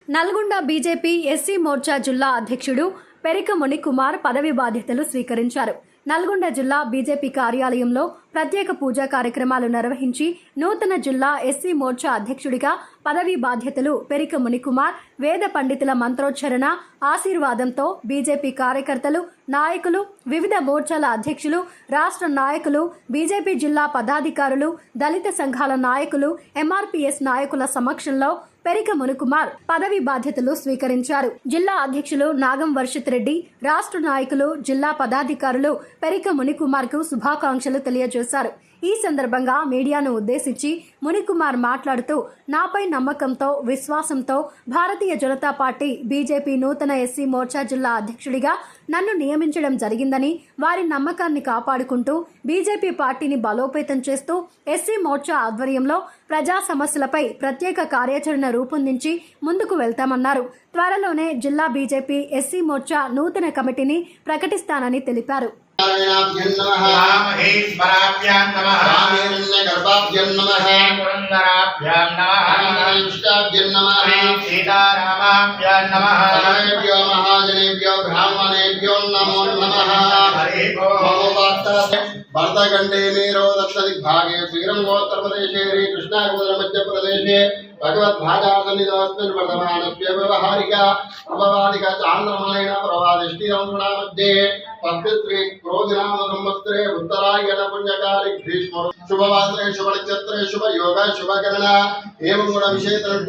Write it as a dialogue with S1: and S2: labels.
S1: Nalgonda BJP SC Morcha జిల్లా అధ్యక్షుడు పెరిక మునికుమార్ పదవి బాధ్యతలు స్వీకరించారు. నల్గొండ జిల్లా బీజేపీ కార్యాలయంలో ప్రత్యేక పూజా కార్యక్రమాలు నిర్వహించి నూతన జిల్లా ఎస్సీ మోర్చా అధ్యక్షుడిగా పదవీ బాధ్యతలు పెరిక మునికుమార్ వేద పండితుల మంత్రోచ్చరణ ఆశీర్వాదంతో బీజేపీ కార్యకర్తలు, నాయకులు, వివిధ మోర్చాల అధ్యక్షులు, రాష్ట్ర నాయకులు, బీజేపీ జిల్లా పదాధికారులు, దళిత సంఘాల నాయకులు, ఎంఆర్పీఎస్ నాయకుల సమక్షంలో పెరిక మునికుమార్ పదవి బాధ్యతలు స్వీకరించారు. జిల్లా అధ్యక్షులు నాగం వర్షిత్ రెడ్డి, రాష్ట్ర నాయకులు, జిల్లా పదాధికారులు పెరిక మునికుమార్ కు శుభాకాంక్షలు తెలియజేశారు. ఈ సందర్భంగా మీడియాను ఉద్దేశించి మునికుమార్ మాట్లాడుతూ, నాపై నమ్మకంతో, విశ్వాసంతో భారతీయ జనతా పార్టీ బీజేపీ నూతన ఎస్సీ మోర్చా జిల్లా అధ్యక్షుడిగా నన్ను నియమించడం జరిగిందని, వారి నమ్మకాన్ని కాపాడుకుంటూ బీజేపీ పార్టీని బలోపేతం చేస్తూ ఎస్సీ మోర్చా ఆధ్వర్యంలో ప్రజా సమస్యలపై ప్రత్యేక కార్యాచరణ రూపొందించి ముందుకు వెళ్తామన్నారు. త్వరలోనే జిల్లా బీజేపీ ఎస్సీ మోర్చా నూతన కమిటీని ప్రకటిస్తానని తెలిపారు.
S2: भरतखंडे नीरो दक्षिण दिग्भागे श्रीरंगोत्तर प्रदेशे कृष्णागोत्र मध्य प्रदेशे भगवद्भाजासन्निधस्मिन् वर्धमानस्य व्यवहारिका प्रभावादिका चान्द्रमानेन प्रभादिष्टिरंगुणा मध्ये पत्रित्रि क्रोधिनाम संवत्सरे उत्तरायण पुण्यकाले ग्रीष्म शुभवासरे शुभनक्षत्रे शुभयोग शुभगणना एवं गुण विशेषण